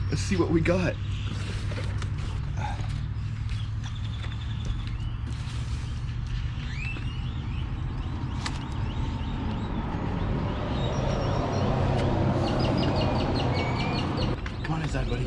Let's see what we got. Come on inside, buddy.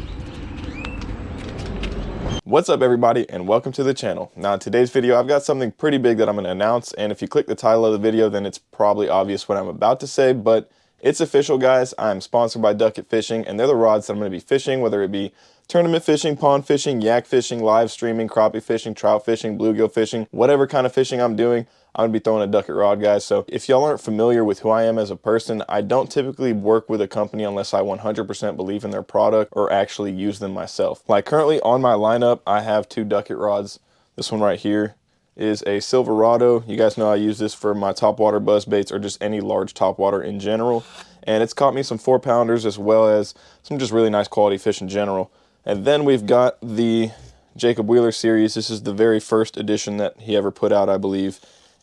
What's up, everybody, and welcome to the channel. Now in today's video I've got something pretty big that I'm going to announce, and if you click the title of the video then it's probably obvious what I'm about to say, but it's official, guys. I'm sponsored by Duckett Fishing, and they're the rods that I'm going to be fishing, whether it be tournament fishing, pond fishing, yak fishing, live streaming, crappie fishing, trout fishing, bluegill fishing, whatever kind of fishing I'm doing, I'm going to be throwing a Duckett rod, guys. So if y'all aren't familiar with who I am as a person, I don't typically work with a company unless I 100% believe in their product or actually use them myself. Like currently on my lineup, I have two Duckett rods. This one right here is a Silverado. You guys know I use this for my topwater buzz baits or just any large topwater in general. And it's caught me some 4-pounders as well as some just really nice quality fish in general. And then we've got the Jacob Wheeler series. This is the very first edition that he ever put out, I believe.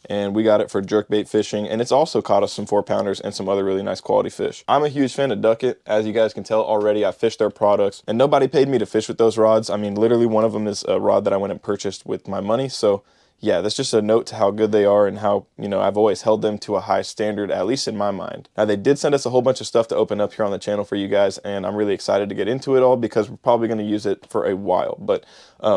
And we got it for jerkbait fishing, and it's also caught us some 4-pounders and some other really nice quality fish. I'm a huge fan of Duckett. As you guys can tell already, I fished their products, and nobody paid me to fish with those rods. I mean, literally one of them is a rod that I went and purchased with my money, so yeah, that's just a note to how good they are and how, you know, I've always held them to a high standard, at least in my mind. Now, they did send us a whole bunch of stuff to open up here on the channel for you guys, and I'm really excited to get into it all because we're probably going to use it for a while. But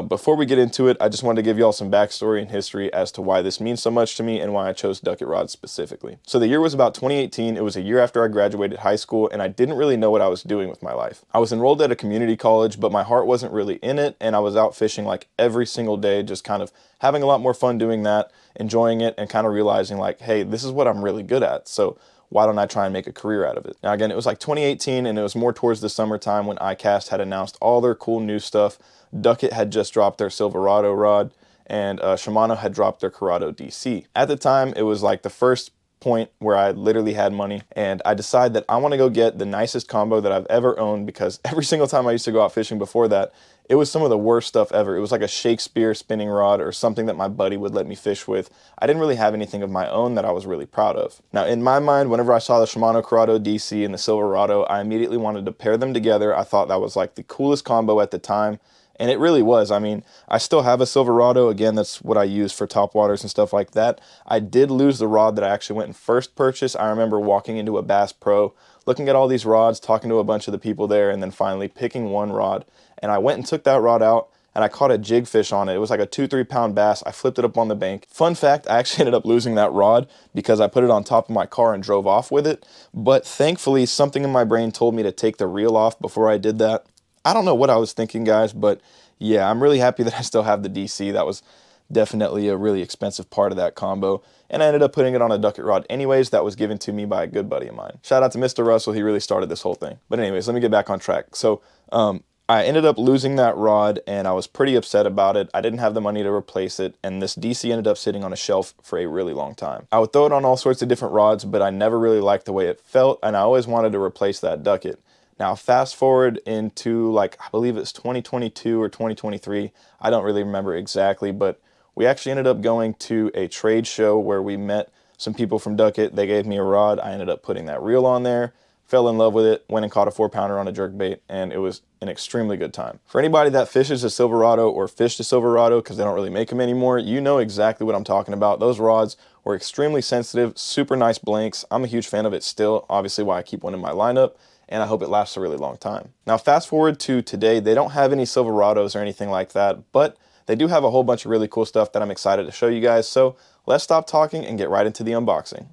before we get into it, I just wanted to give you all some backstory and history as to why this means so much to me and why I chose Duckett rods specifically. So the year was about 2018. It was a year after I graduated high school, and I didn't really know what I was doing with my life. I was enrolled at a community college, but my heart wasn't really in it, and I was out fishing like every single day, just kind of having a lot more fun doing that, enjoying it, and kind of realizing like, hey, this is what I'm really good at, so why don't I try and make a career out of it? Now again, it was like 2018, and it was more towards the summertime when iCast had announced all their cool new stuff. Duckett had just dropped their Silverado rod, and Shimano had dropped their Corrado DC. At the time, it was like the first point where I literally had money, and I decided that I want to go get the nicest combo that I've ever owned, because every single time I used to go out fishing before that, it was some of the worst stuff ever. It was like a Shakespeare spinning rod or something that my buddy would let me fish with. I didn't really have anything of my own that I was really proud of. Now, in my mind, whenever I saw the Shimano Corrado DC and the Silverado, I immediately wanted to pair them together. I thought that was like the coolest combo at the time. And it really was. I mean, I still have a Silverado. Again, that's what I use for topwaters and stuff like that. I did lose the rod that I actually went and first purchased. I remember walking into a Bass Pro, looking at all these rods, talking to a bunch of the people there, and then finally picking one rod. And I went and took that rod out, and I caught a jig fish on it. It was like a 2-3 pound bass. I flipped it up on the bank. Fun fact, I actually ended up losing that rod because I put it on top of my car and drove off with it. But thankfully, something in my brain told me to take the reel off before I did that. I don't know what I was thinking, guys, but yeah, I'm really happy that I still have the DC. That was definitely a really expensive part of that combo, and I ended up putting it on a Duckett rod anyways. That was given to me by a good buddy of mine. Shout out to Mr. Russell. He really started this whole thing. But anyways, let me get back on track. So I ended up losing that rod, and I was pretty upset about it. I didn't have the money to replace it, and this DC ended up sitting on a shelf for a really long time. I would throw it on all sorts of different rods, but I never really liked the way it felt, and I always wanted to replace that Duckett. Now, fast forward into, like, I believe it's 2022 or 2023. I don't really remember exactly, but we actually ended up going to a trade show where we met some people from Duckett. They gave me a rod. I ended up putting that reel on there, fell in love with it, went and caught a 4-pounder on a jerkbait, and it was an extremely good time. For anybody that fishes a Silverado or fished a Silverado, because they don't really make them anymore, you know exactly what I'm talking about. Those rods were extremely sensitive, super nice blanks. I'm a huge fan of it still, obviously why I keep one in my lineup, and I hope it lasts a really long time. Now, fast forward to today, they don't have any Silverados or anything like that, but they do have a whole bunch of really cool stuff that I'm excited to show you guys, so let's stop talking and get right into the unboxing.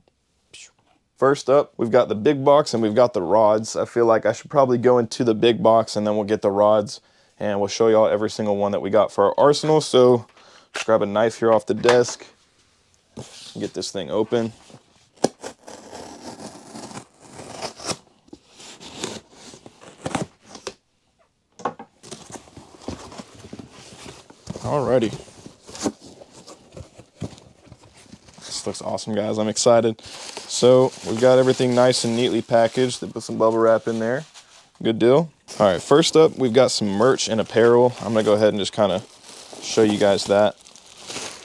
First up, we've got the big box and we've got the rods. I feel like I should probably go into the big box and then we'll get the rods, and we'll show y'all every single one that we got for our arsenal. So just grab a knife here off the desk, get this thing open. Alrighty. This looks awesome, guys. I'm excited. So we've got everything nice and neatly packaged. They put some bubble wrap in there. Good deal. All right, first up, we've got some merch and apparel. I'm gonna go ahead and just kind of show you guys that.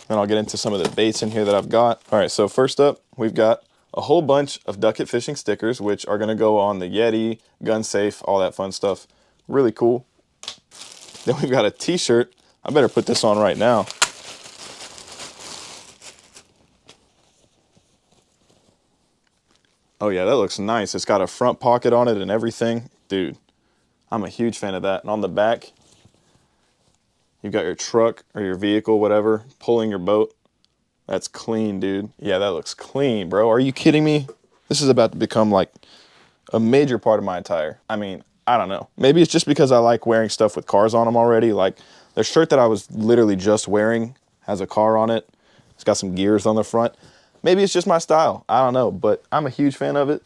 Then I'll get into some of the baits in here that I've got. All right, so first up, we've got a whole bunch of Duckett fishing stickers, which are gonna go on the Yeti, gun safe, all that fun stuff. Really cool. Then we've got a t-shirt. I better put this on right now. Oh yeah, that looks nice. It's got a front pocket on it and everything. Dude, I'm a huge fan of that. And on the back, you've got your truck or your vehicle, whatever, pulling your boat. That's clean, dude. Yeah, that looks clean, bro. Are you kidding me? This is about to become like a major part of my attire. I mean, I don't know. Maybe it's just because I like wearing stuff with cars on them already. Like the shirt that I was literally just wearing has a car on it. It's got some gears on the front. Maybe it's just my style. I don't know, but I'm a huge fan of it.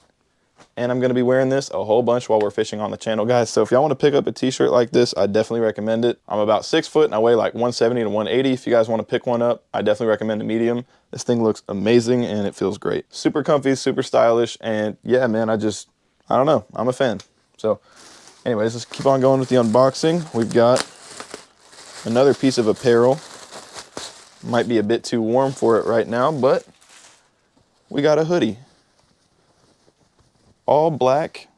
And I'm going to be wearing this a whole bunch while we're fishing on the channel, guys. So if y'all want to pick up a t-shirt like this, I definitely recommend it. I'm about 6 foot and I weigh like 170 to 180. If you guys want to pick one up, I definitely recommend a medium. This thing looks amazing and it feels great. Super comfy, super stylish. And yeah, man, I don't know. I'm a fan. So anyways, let's keep on going with the unboxing. We've got another piece of apparel. Might be a bit too warm for it right now, but we got a hoodie. All black,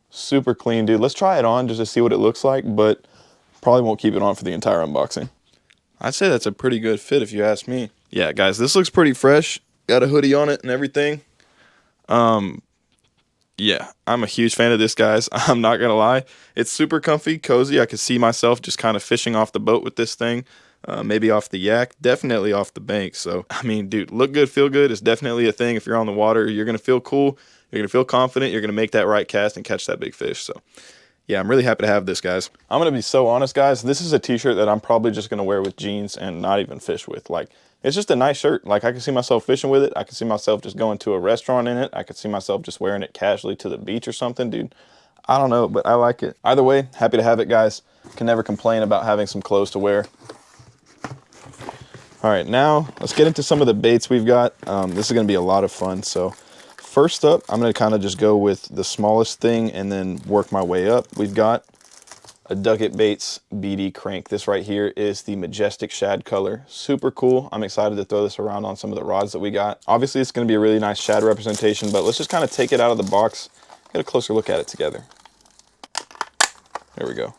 super clean, dude. Let's try it on just to see what it looks like, but probably won't keep it on for the entire unboxing. I'd say that's a pretty good fit if you ask me. Yeah, guys, this looks pretty fresh. Got a hoodie on it and everything. Yeah, I'm a huge fan of this, guys. I'm not gonna lie. It's super comfy, cozy. I could see myself just kind of fishing off the boat with this thing. Maybe off the yak, definitely off the bank. So, I mean, dude, look good, feel good is definitely a thing. If you're on the water, you're going to feel cool. You're going to feel confident. You're going to make that right cast and catch that big fish. So, yeah, I'm really happy to have this, guys. I'm going to be so honest, guys. This is a t-shirt that I'm probably just going to wear with jeans and not even fish with. Like, it's just a nice shirt. Like, I can see myself fishing with it. I can see myself just going to a restaurant in it. I could see myself just wearing it casually to the beach or something, dude. I don't know, but I like it. Either way, happy to have it, guys. Can never complain about having some clothes to wear. All right, now let's get into some of the baits we've got. This is going to be a lot of fun. So first up, I'm going to kind of just go with the smallest thing and then work my way up. We've got a Duckett Baits BD crank. This right here is the majestic shad color. Super cool. I'm excited to throw this around on some of the rods that we got. Obviously, it's going to be a really nice shad representation, but let's just kind of take it out of the box, get a closer look at it together. There we go.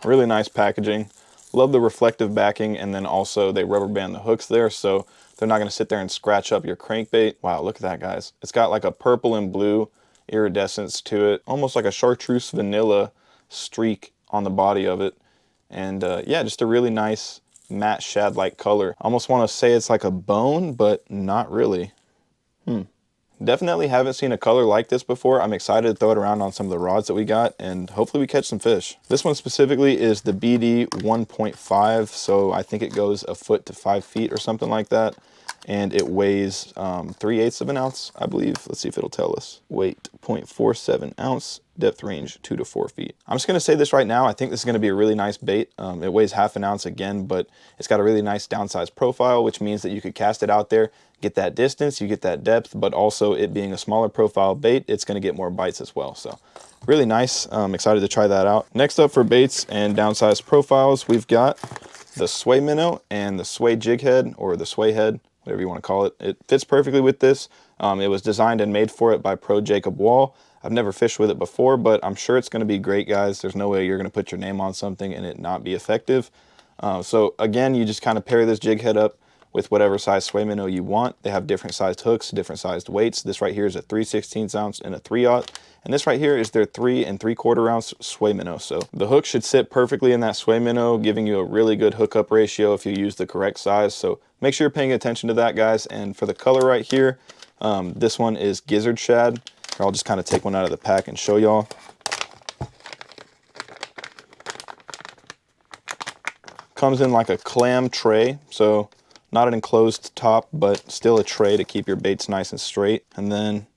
Really nice packaging. Love the reflective backing, and then also they rubber band the hooks there, so they're not going to sit there and scratch up your crankbait. Wow, look at that, guys. It's got like a purple and blue iridescence to it, almost like a chartreuse vanilla streak on the body of it. And yeah, just a really nice matte shad-like color. I almost want to say it's like a bone, but not really. Definitely haven't seen a color like this before. I'm excited to throw it around on some of the rods that we got, and hopefully we catch some fish. This one specifically is the BD 1.5, so I think it goes a foot to 5 feet or something like that. And it weighs 3/8 of an ounce, I believe. Let's see if it'll tell us. Weight 0.47 ounce, depth range 2 to 4 feet. I'm just gonna say this right now. I think this is gonna be a really nice bait. It weighs half an ounce again, but it's got a really nice downsized profile, which means that you could cast it out there, get that distance, you get that depth, but also it being a smaller profile bait, it's gonna get more bites as well. So really nice. I'm excited to try that out. Next up for baits and downsized profiles, we've got the sway minnow and the sway jig head, or the sway head, whatever you want to call it. It fits perfectly with this. It was designed and made for it by Pro Jacob Wall. I've never fished with it before, but I'm sure it's going to be great, guys. There's no way you're going to put your name on something and it not be effective. So again, you just kind of pair this jig head up with whatever size sway minnow you want. They have different sized hooks, different sized weights. This right here is a 3/16 ounce and a 3/0. And this right here is their 3 3/4 ounce sway minnow. So the hook should sit perfectly in that sway minnow, giving you a really good hookup ratio if you use the correct size. So make sure you're paying attention to that, guys. And for the color right here, this one is gizzard shad. I'll just kind of take one out of the pack and show y'all. Comes in like a clam tray, so not an enclosed top, but still a tray to keep your baits nice and straight. And then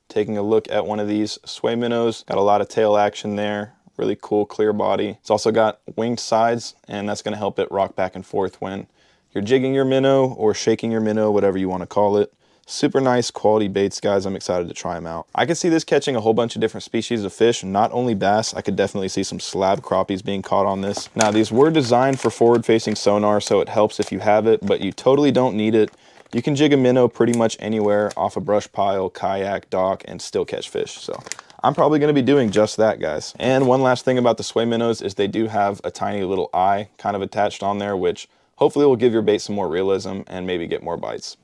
taking a look at one of these sway minnows, got a lot of tail action there. Really cool, clear body. It's also got winged sides, and that's going to help it rock back and forth when you're jigging your minnow or shaking your minnow, whatever you want to call it. Super nice quality baits, guys. I'm excited to try them out. I could see this catching a whole bunch of different species of fish, not only bass. I could definitely see some slab crappies being caught on this. Now, these were designed for forward-facing sonar, so it helps if you have it, but you totally don't need it. You can jig a minnow pretty much anywhere off a brush pile, kayak, dock, and still catch fish. So I'm probably going to be doing just that, guys. And one last thing about the sway minnows is they do have a tiny little eye kind of attached on there, which hopefully will give your bait some more realism and maybe get more bites.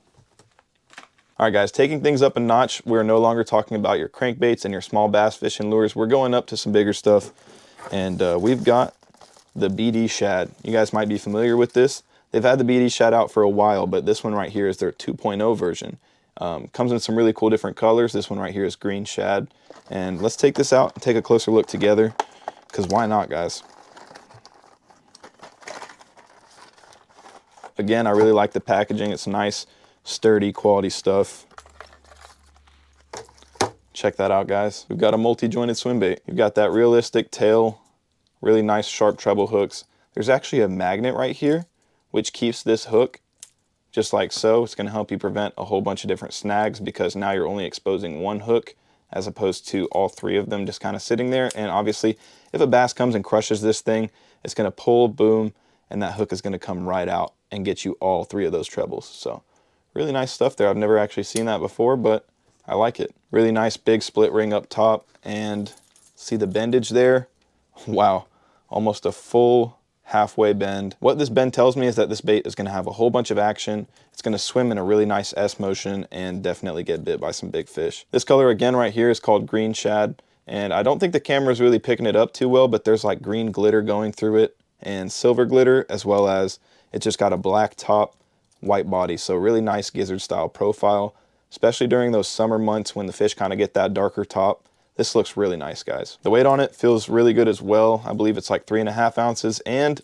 All right, guys, taking things up a notch, we're no longer talking about your crankbaits and your small bass fishing lures. We're going up to some bigger stuff, and we've got the BD shad. You guys might be familiar with this. They've had the BD shad out for a while, but this one right here is their 2.0 version. Comes in some really cool different colors. This one right here is green shad. And let's take this out and take a closer look together, because why not, guys? Again, I really like the packaging. It's nice, sturdy, quality stuff. Check that out, guys. We've got a multi-jointed swim bait. You've got that realistic tail, really nice sharp treble hooks. There's actually a magnet right here, which keeps this hook just like so. It's going to help you prevent a whole bunch of different snags, because now you're only exposing one hook as opposed to all three of them just kind of sitting there. And obviously, if a bass comes and crushes this thing, it's going to pull, boom, and that hook is going to come right out and get you all three of those trebles. So really nice stuff there. I've never actually seen that before, but I like it. Really nice big split ring up top, and see the bendage there? Wow, almost a full halfway bend. What this bend tells me is that this bait is going to have a whole bunch of action. It's going to swim in a really nice S motion and definitely get bit by some big fish. This color again right here is called green shad, and I don't think the camera is really picking it up too well, but there's like green glitter going through it and silver glitter, as well as it just got a black top, white body. So really nice gizzard style profile, especially during those summer months when the fish kind of get that darker top. This looks really nice, guys. The weight on it feels really good as well. I believe it's like 3.5 ounces, and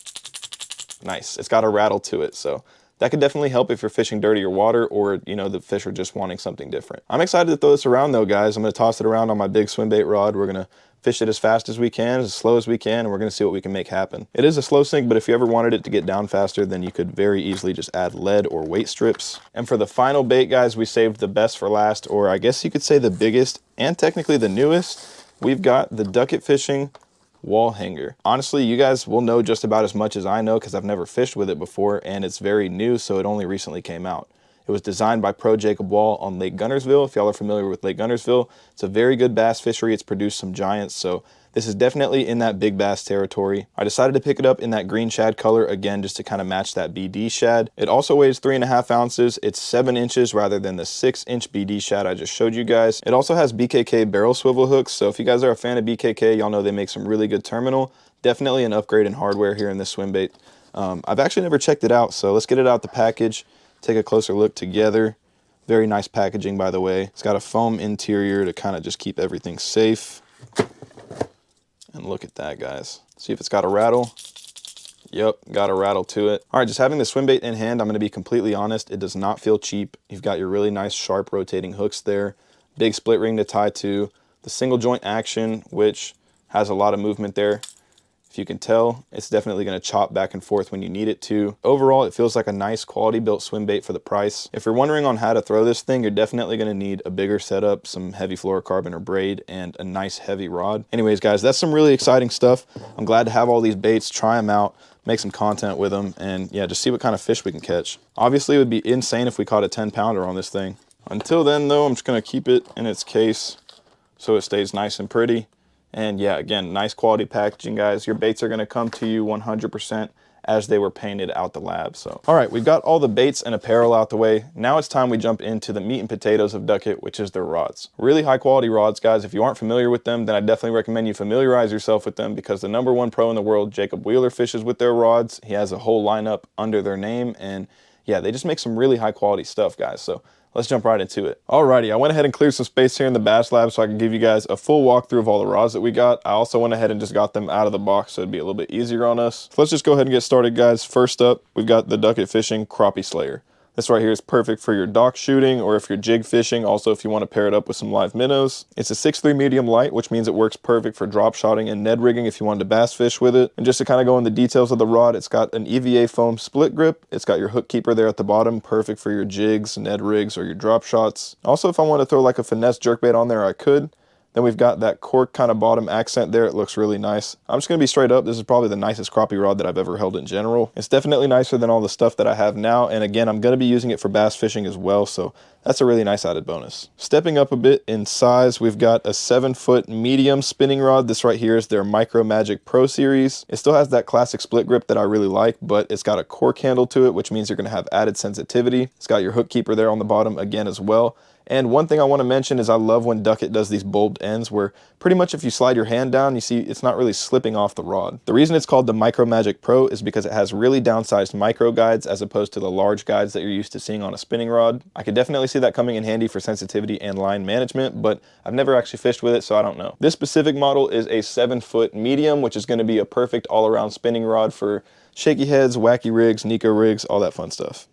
nice. It's got a rattle to it, so that could definitely help if you're fishing dirtier water, or, you know, the fish are just wanting something different. I'm excited to throw this around though, guys. I'm gonna toss it around on my big swim bait rod. We're gonna fish it as fast as we can, as slow as we can, and we're gonna see what we can make happen. It is a slow sink, but if you ever wanted it to get down faster, then you could very easily just add lead or weight strips. And for the final bait, guys, we saved the best for last, or I guess you could say the biggest and technically the newest. We've got the Duckett Fishing wall hanger. Honestly, you guys will know just about as much as I know, because I've never fished with it before, and it's very new, so it only recently came out. It was designed by Pro Jacob Wall on Lake Gunnersville. If y'all are familiar with Lake Gunnersville, it's a very good bass fishery. It's produced some giants, so this is definitely in that big bass territory. I decided to pick it up in that green shad color again, just to kind of match that BD shad. It also weighs 3.5 ounces. It's 7 inches rather than the 6-inch BD shad I just showed you guys. It also has BKK barrel swivel hooks, so if you guys are a fan of BKK, y'all know they make some really good terminal. Definitely an upgrade in hardware here in this swim bait. I've actually never checked it out, so let's get it out the package, take a closer look together. Very nice packaging, by the way. It's got a foam interior to kind of just keep everything safe. And look at that, guys. See if it's got a rattle. Yep, got a rattle to it. All right, just having the swim bait in hand, I'm going to be completely honest, it does not feel cheap. You've got your really nice sharp rotating hooks there, big split ring to tie to, the single joint action, which has a lot of movement there. If you can tell, it's definitely going to chop back and forth when you need it to. Overall, it feels like a nice quality built swim bait for the price. If you're wondering on how to throw this thing, you're definitely going to need a bigger setup, some heavy fluorocarbon or braid, and a nice heavy rod. Anyways, guys, that's some really exciting stuff. I'm glad to have all these baits, try them out, make some content with them, and yeah, just see what kind of fish we can catch. Obviously, it would be insane if we caught a 10-pounder on this thing. Until then, though, I'm just going to keep it in its case so it stays nice and pretty. And yeah, again, nice quality packaging, guys. Your baits are going to come to you 100% as they were painted out the lab. So, all right, we've got all the baits and apparel out the way. Now it's time we jump into the meat and potatoes of Duckett, which is their rods. Really high quality rods, guys. If you aren't familiar with them, then I definitely recommend you familiarize yourself with them, because the #1 pro in the world, Jacob Wheeler, fishes with their rods. He has a whole lineup under their name, and yeah, they just make some really high quality stuff, guys. So let's jump right into it. Alrighty, I went ahead and cleared some space here in the Bass Lab so I can give you guys a full walkthrough of all the rods that we got. I also went ahead and just got them out of the box so it'd be a little bit easier on us. So let's just go ahead and get started, guys. First up, we've got the Duckett Fishing Crappie Slayer. This right here is perfect for your dock shooting, or if you're jig fishing, also if you want to pair it up with some live minnows. It's a 6.3 medium light, which means it works perfect for drop shotting and Ned rigging if you wanted to bass fish with it. And just to kind of go in the details of the rod, it's got an EVA foam split grip. It's got your hook keeper there at the bottom, perfect for your jigs, Ned rigs, or your drop shots. Also, if I want to throw like a finesse jerkbait on there, I could. Then we've got that cork kind of bottom accent there. It looks really nice. I'm just going to be straight up. This is probably the nicest crappie rod that I've ever held in general. It's definitely nicer than all the stuff that I have now. And again, I'm going to be using it for bass fishing as well. So that's a really nice added bonus. Stepping up a bit in size, we've got a 7-foot medium spinning rod. This right here is their Micro Magic Pro Series. It still has that classic split grip that I really like, but it's got a cork handle to it, which means you're going to have added sensitivity. It's got your hook keeper there on the bottom again as well. And one thing I want to mention is I love when Duckett does these bulbed ends where pretty much if you slide your hand down, you see it's not really slipping off the rod. The reason it's called the Micro Magic Pro is because it has really downsized micro guides as opposed to the large guides that you're used to seeing on a spinning rod. I could definitely see that coming in handy for sensitivity and line management, but I've never actually fished with it, so I don't know. This specific model is a 7-foot medium, which is going to be a perfect all-around spinning rod for shaky heads, wacky rigs, Nico rigs, all that fun stuff.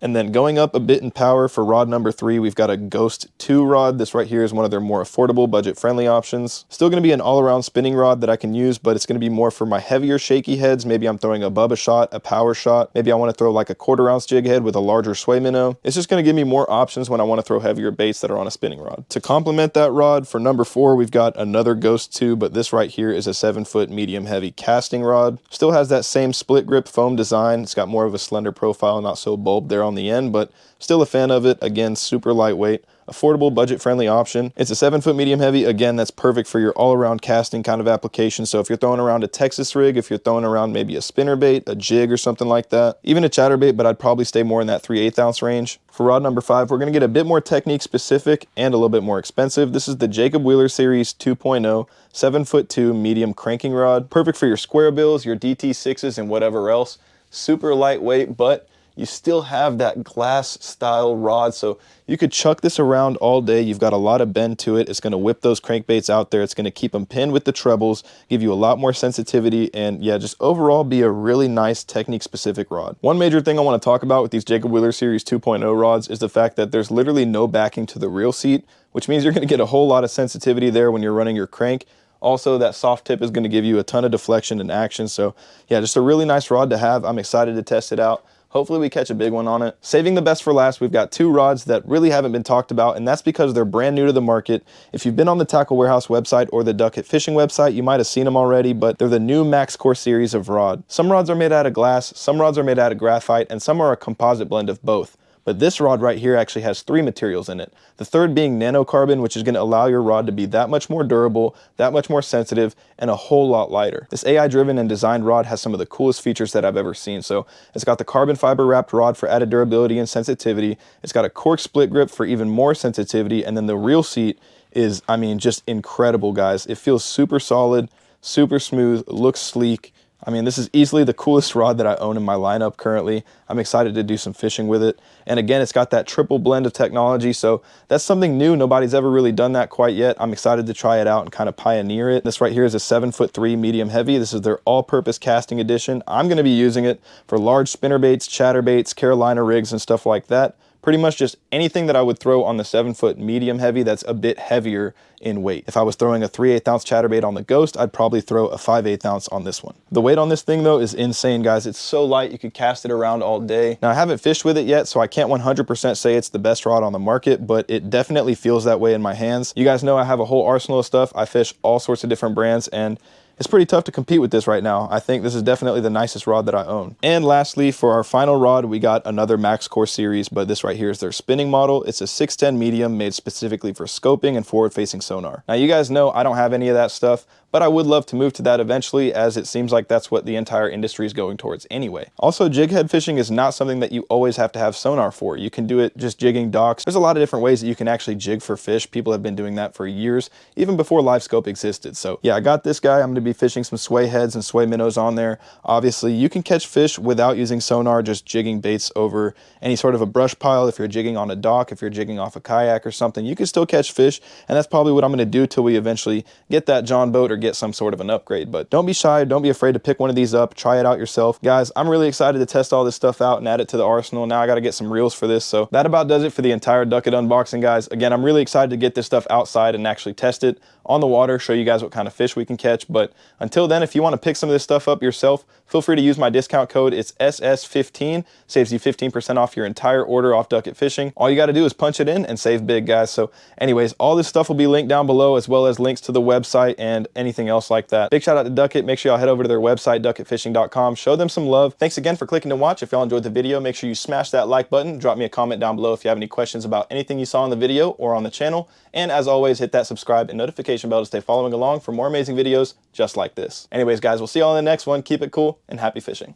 And then going up a bit in power for rod number 3, we've got a Ghost 2 rod. This right here is one of their more affordable, budget-friendly options. Still going to be an all-around spinning rod that I can use, but it's going to be more for my heavier shaky heads. Maybe I'm throwing a Bubba shot, a power shot. Maybe I want to throw like a 1/4 ounce jig head with a larger sway minnow. It's just going to give me more options when I want to throw heavier baits that are on a spinning rod. To complement that rod, for number 4, we've got another Ghost 2, but this right here is a 7-foot medium-heavy casting rod. Still has that same split grip foam design. It's got more of a slender profile, not so bulbed there on the end, but still a fan of it. Again, super lightweight, affordable, budget-friendly option. It's a 7-foot medium heavy. Again, that's perfect for your all-around casting kind of application. So if you're throwing around a Texas rig, if you're throwing around maybe a spinnerbait, a jig or something like that, even a chatterbait, but I'd probably stay more in that 3/8 ounce range. For rod number 5, we're going to get a bit more technique specific and a little bit more expensive. This is the Jacob Wheeler Series 2.0 7'2" medium cranking rod. Perfect for your square bills, your DT6s, and whatever else. Super lightweight, but you still have that glass style rod, so you could chuck this around all day. You've got a lot of bend to it. It's going to whip those crankbaits out there. It's going to keep them pinned with the trebles, give you a lot more sensitivity, and yeah, just overall be a really nice technique specific rod. One major thing I want to talk about with these Jacob Wheeler Series 2.0 rods is the fact that there's literally no backing to the reel seat, which means you're going to get a whole lot of sensitivity there when you're running your crank. Also, that soft tip is going to give you a ton of deflection and action. So yeah, just a really nice rod to have. I'm excited to test it out. Hopefully we catch a big one on it. Saving the best for last, we've got 2 rods that really haven't been talked about, and that's because they're brand new to the market. If you've been on the Tackle Warehouse website or the Duckett fishing website, you might have seen them already, but they're the new Maxcore series of rod. Some rods are made out of glass, some rods are made out of graphite, and some are a composite blend of both. But this rod right here actually has 3 materials in it. The third being nanocarbon, which is going to allow your rod to be that much more durable, that much more sensitive, and a whole lot lighter. This AI-driven and designed rod has some of the coolest features that I've ever seen. So it's got the carbon fiber wrapped rod for added durability and sensitivity. It's got a cork split grip for even more sensitivity. And then the reel seat is, I mean, just incredible, guys. It feels super solid, super smooth, looks sleek. I mean, this is easily the coolest rod that I own in my lineup currently. I'm excited to do some fishing with it. And again, it's got that triple blend of technology, so that's something new. Nobody's ever really done that quite yet. I'm excited to try it out and kind of pioneer it. This right here is a 7'3" medium heavy. This is their all-purpose casting edition. I'm going to be using it for large spinnerbaits, chatterbaits, Carolina rigs, and stuff like that. Pretty much just anything that I would throw on the 7-foot medium heavy that's a bit heavier in weight. If I was throwing a 3/8 ounce chatterbait on the Ghost, I'd probably throw a 5/8 ounce on this one. The weight on this thing though is insane, guys. It's so light, you could cast it around all day. Now I haven't fished with it yet, so I can't 100% say it's the best rod on the market, but it definitely feels that way in my hands. You guys know I have a whole arsenal of stuff. I fish all sorts of different brands, and it's pretty tough to compete with this right now. I think this is definitely the nicest rod that I own. And lastly, for our final rod, we got another Maxcore series, but this right here is their spinning model. It's a 610 medium made specifically for scoping and forward-facing sonar. Now, you guys know I don't have any of that stuff, but I would love to move to that eventually, as it seems like that's what the entire industry is going towards anyway. Also, jig head fishing is not something that you always have to have sonar for. You can do it just jigging docks. There's a lot of different ways that you can actually jig for fish. People have been doing that for years, even before live scope existed. So yeah, I got this guy. I'm going to be fishing some sway heads and sway minnows on there. Obviously, you can catch fish without using sonar, just jigging baits over any sort of a brush pile. If you're jigging on a dock, if you're jigging off a kayak or something, you can still catch fish, and that's probably what I'm going to do till we eventually get that John boat or get some sort of an upgrade. But don't be shy, don't be afraid to pick one of these up, try it out yourself. Guys, I'm really excited to test all this stuff out and add it to the arsenal. Now I got to get some reels for this. So that about does it for the entire Duckett unboxing, guys. Again, I'm really excited to get this stuff outside and actually test it on the water, show you guys what kind of fish we can catch. But But until then, if you want to pick some of this stuff up yourself, feel free to use my discount code. It's SS15, saves you 15% off your entire order off Duckett Fishing. All you got to do is punch it in and save big, guys. So anyways, all this stuff will be linked down below, as well as links to the website and anything else like that. Big shout out to Duckett. Make sure y'all head over to their website, duckettfishing.com. Show them some love. Thanks again for clicking to watch. If y'all enjoyed the video, make sure you smash that like button. Drop me a comment down below if you have any questions about anything you saw in the video or on the channel. And as always, hit that subscribe and notification bell to stay following along for more amazing videos just like this. Anyways, guys, we'll see y'all in the next one. Keep it cool and happy fishing.